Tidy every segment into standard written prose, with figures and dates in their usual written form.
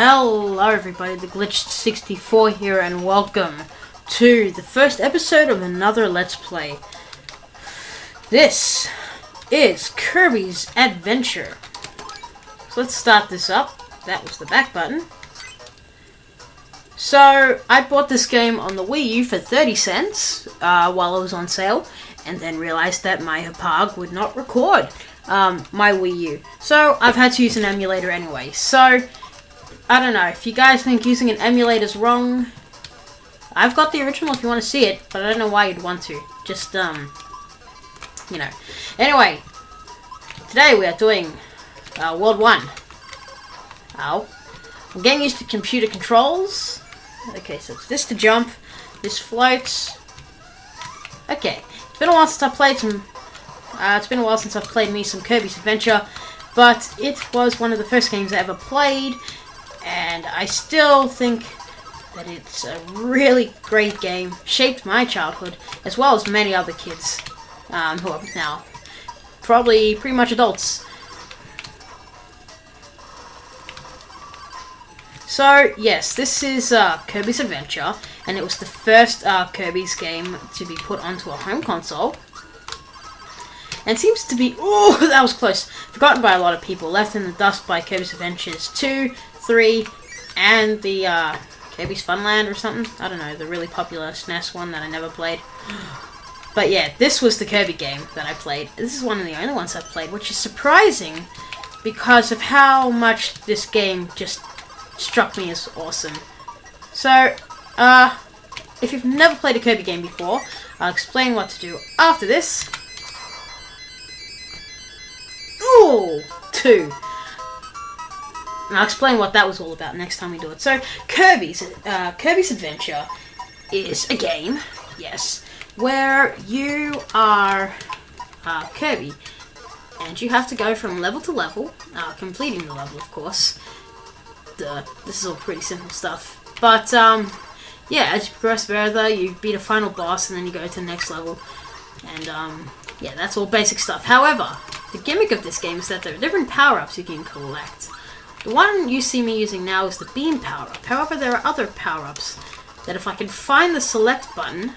Hello everybody, the Glitched 64 here, and welcome to the first episode of another Let's Play. This is Kirby's Adventure. So let's start this up. That was the back button. So, I bought this game on the Wii U for 30 cents while it was on sale, and then realized that my Hapag would not record my Wii U. So, I've had to use an emulator anyway. So, I don't know, if you guys think using an emulator is wrong, I've got the original if you want to see it, but I don't know why you'd want to. Just, you know. Anyway, today we are doing World 1. Ow. I'm getting used to computer controls. Okay, so it's this to jump, this floats. Okay, it's been a while since I played some Kirby's Adventure, but it was one of the first games I ever played. And I still think that it's a really great game, shaped my childhood, as well as many other kids who are now probably pretty much adults. So, yes, this is Kirby's Adventure, and it was the first Kirby's game to be put onto a home console. And seems to be, oh, that was close, forgotten by a lot of people, left in the dust by Kirby's Adventures 2, 3, and the Kirby's Funland or something. I don't know, the really popular SNES one that I never played. But yeah, this was the Kirby game that I played. This is one of the only ones I've played, which is surprising because of how much this game just struck me as awesome. So, if you've never played a Kirby game before, I'll explain what to do after this. Ooh, 2. And I'll explain what that was all about next time we do it. So, Kirby's Adventure is a game, yes, where you are Kirby, and you have to go from level to level, completing the level, of course. This is all pretty simple stuff. But, yeah, as you progress further, you beat a final boss, and then you go to the next level. And, yeah, that's all basic stuff. However, the gimmick of this game is that there are different power-ups you can collect. The one you see me using now is the beam power-up. However, there are other power-ups that if I can find the select button...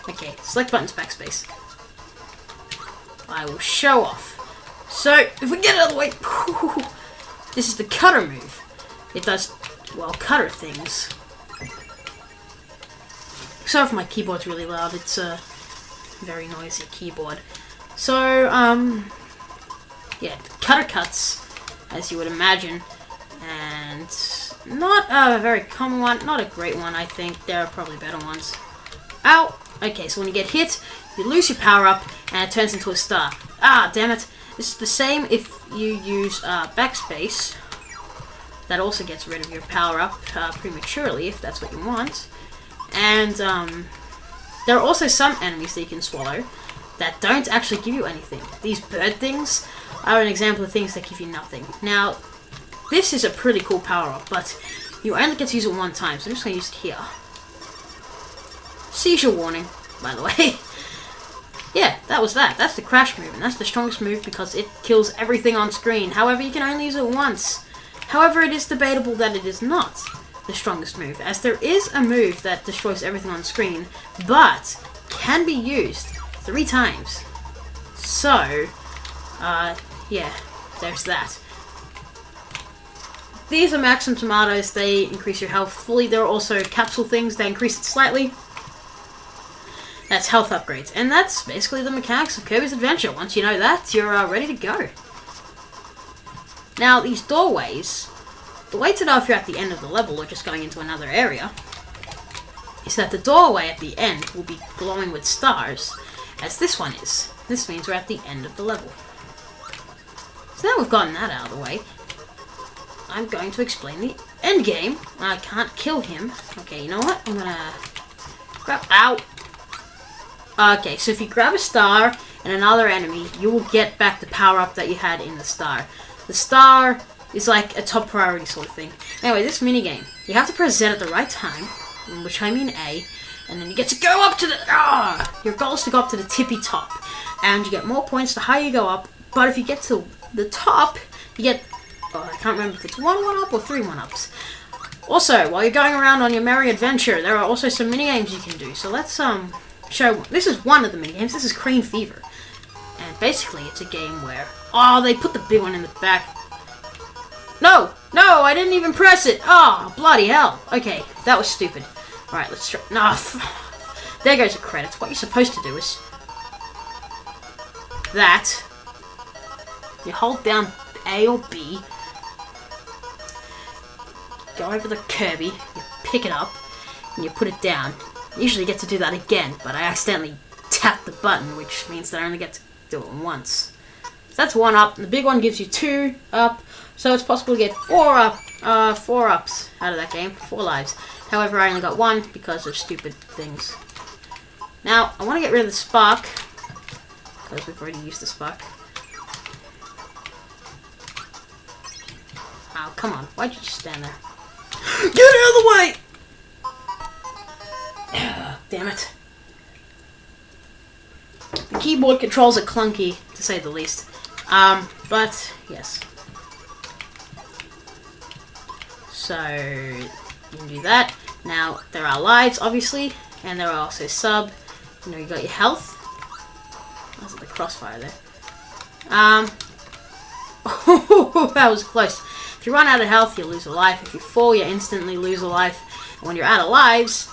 Okay, select button's backspace. I will show off. So, if we get it out of the way... This is the cutter move. It does, well, cutter things. Sorry if my keyboard's really loud. It's a very noisy keyboard. So, yeah, cutter cuts, as you would imagine, and not a very common one, not a great one, I think. There are probably better ones. Ow! Okay, so when you get hit, you lose your power-up, and it turns into a star. Ah, damn it. This is the same if you use backspace. That also gets rid of your power-up prematurely, if that's what you want. And there are also some enemies that you can swallow that don't actually give you anything. These bird things are an example of things that give you nothing. Now, this is a pretty cool power-up, but you only get to use it one time, so I'm just going to use it here. Seizure warning, by the way. Yeah, that was that. That's the crash move, and that's the strongest move because it kills everything on screen. However, you can only use it once. However, it is debatable that it is not the strongest move, as there is a move that destroys everything on screen, but can be used 3 times. So, yeah, there's that. These are Maximum Tomatoes. They increase your health fully. There are also capsule things that increase it slightly. That's health upgrades. And that's basically the mechanics of Kirby's Adventure. Once you know that, you're ready to go. Now, these doorways, the way to know if you're at the end of the level or just going into another area is that the doorway at the end will be glowing with stars, as this one is. This means we're at the end of the level. So now we've gotten that out of the way, I'm going to explain the end game. I can't kill him. Okay, you know what? I'm gonna grab... Ow! Okay, so if you grab a star and another enemy, you will get back the power-up that you had in the star. The star is like a top priority sort of thing. Anyway, this minigame, you have to press Z at the right time, which I mean A, and then you get to go up to the... Your goal is to go up to the tippy top, and you get more points the higher you go up, but if you get to the top, you get Oh, I can't remember if it's 1-1-up or 3 1-ups. Also, while you're going around on your merry adventure, there are also some mini-games you can do. So let's show... This is one of the mini-games. This is Cream Fever. And basically, it's a game where... Oh, they put the big one in the back. No! No, I didn't even press it! Oh, bloody hell. Okay, that was stupid. Alright, let's try... No, there goes the credits. What you're supposed to do is... That. You hold down A or B. Go over the Kirby, you pick it up, and you put it down. You usually get to do that again, but I accidentally tapped the button, which means that I only get to do it once. So that's 1 up, and the big one gives you 2 up, so it's possible to get 4 ups out of that game, 4 lives. However, I only got 1 because of stupid things. Now, I want to get rid of the spark, because we've already used the spark. Oh, come on, why'd you just stand there? Get out of the way! Damn it. The keyboard controls are clunky, to say the least. But, yes. So, you can do that. Now, there are lives, obviously, and there are also sub. You know, you got your health. That's the crossfire there. That was close. If you run out of health, you lose a life. If you fall, you instantly lose a life. And when you're out of lives,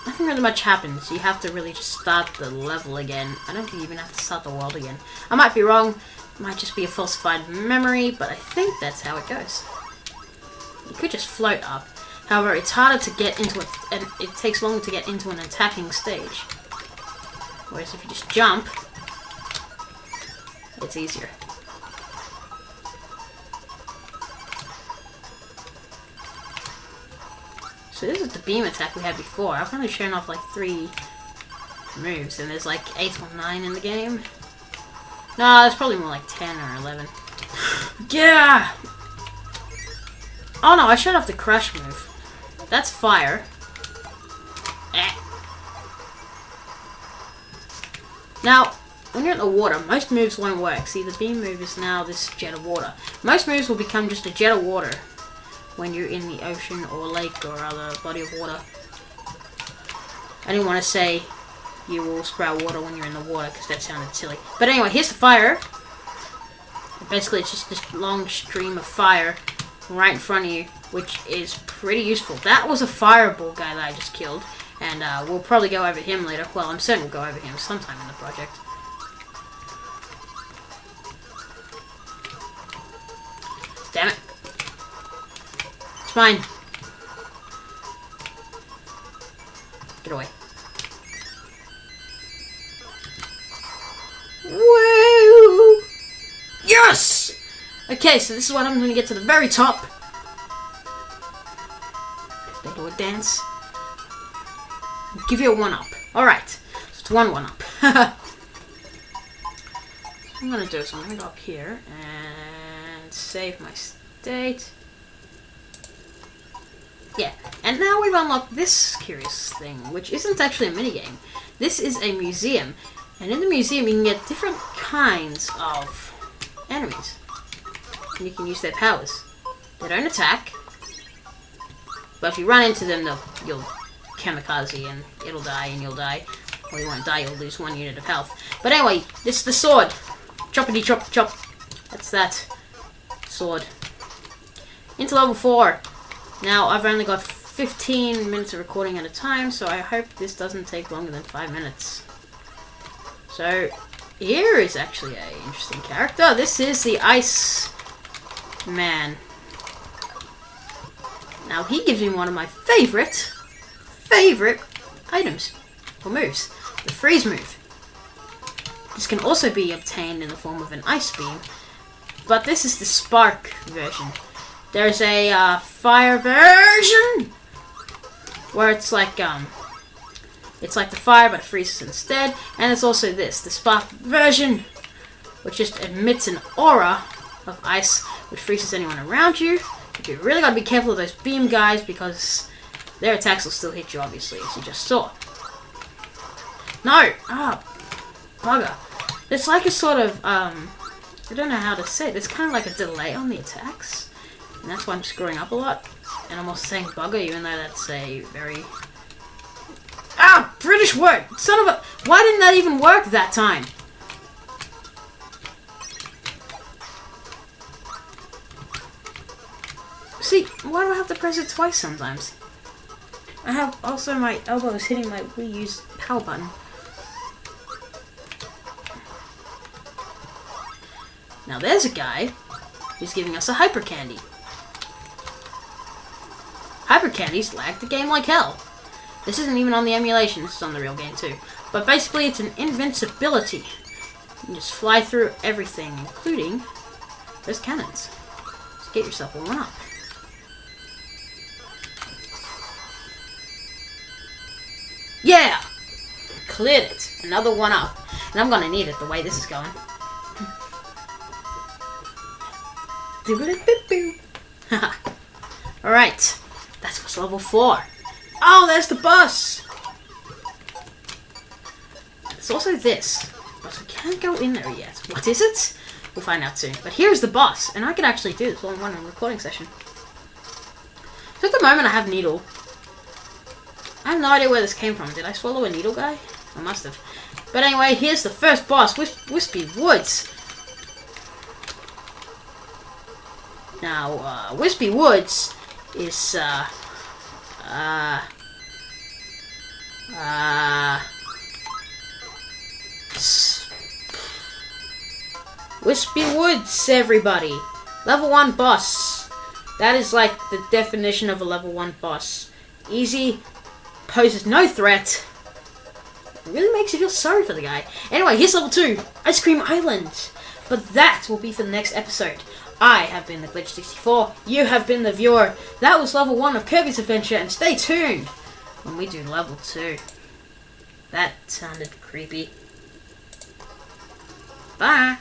nothing really much happens. You have to really just start the level again. I don't think you even have to start the world again. I might be wrong. It might just be a falsified memory, but I think that's how it goes. You could just float up. However, it's harder to get into it, and it takes longer to get into an attacking stage. Whereas if you just jump, it's easier. So this is the beam attack we had before. I've only shown off like 3 moves, and there's like 8 or 9 in the game. No, there's probably more like 10 or 11. Yeah! Oh no, I showed off the crush move. That's fire. Now, when you're in the water, most moves won't work. See, the beam move is now this jet of water. Most moves will become just a jet of water when you're in the ocean or lake or other body of water. I didn't want to say you will sprout water when you're in the water because that sounded silly. But anyway, here's the fire. Basically, it's just this long stream of fire right in front of you, which is pretty useful. That was a fireball guy that I just killed, and we'll probably go over him later. Well, I'm certain we'll go over him sometime in the project. Damn it. It's mine. Get away. Woo! Yes! Okay, so this is what I'm going to get to the very top. They do a dance. I'll give you a 1-up. Alright, so it's 1-1-up. What I'm going to do is I'm going to go up here and save my state. Yeah, and now we've unlocked this curious thing, which isn't actually a minigame. This is a museum, and in the museum you can get different kinds of enemies. And you can use their powers. They don't attack, but if you run into them, you'll kamikaze and it'll die and you'll die. Or you won't die, you'll lose 1 unit of health. But anyway, this is the sword. Choppity chop chop. That's that sword. Into level 4. Now, I've only got 15 minutes of recording at a time, so I hope this doesn't take longer than 5 minutes. So, here is actually an interesting character. This is the Ice Man. Now, he gives me one of my favorite items, or moves. The freeze move. This can also be obtained in the form of an ice beam, but this is the spark version. There's a fire version where it's like the fire but it freezes instead, and it's also the spark version, which just emits an aura of ice which freezes anyone around you. But you really gotta be careful of those beam guys because their attacks will still hit you, obviously, as you just saw. No! Ah, bugger. It's like a sort of I don't know how to say it. There's kind of like a delay on the attacks. And that's why I'm screwing up a lot. And I'm also saying bugger, even though that's a very... Ah! British word! Son of a... Why didn't that even work that time? See, why do I have to press it twice sometimes? I have also my elbows hitting my Wii U's power button. Now there's a guy who's giving us a hyper candy. Hyper candies lag the game like hell. This isn't even on the emulation, this is on the real game too. But basically it's an invincibility. You can just fly through everything, including those cannons. Just get yourself a 1-up. Yeah! Cleared it. Another 1-up. And I'm gonna need it the way this is going. Alright. That was level 4. Oh, there's the bus! There's also this. But we can't go in there yet. What is it? We'll find out soon. But here's the bus. And I can actually do this while I'm running a recording session. So at the moment I have Needle. I have no idea where this came from. Did I swallow a needle guy? I must have. But anyway, here's the first boss, Wispy Woods. Now, Wispy Woods is, Wispy Woods, everybody. Level 1 boss. That is like the definition of a level 1 boss. Easy. Poses no threat. It really makes you feel sorry for the guy. Anyway, here's level 2, Ice Cream Island. But that will be for the next episode. I have been the Glitch64. You have been the viewer. That was level 1 of Kirby's Adventure, and stay tuned when we do level 2. That sounded creepy. Bye.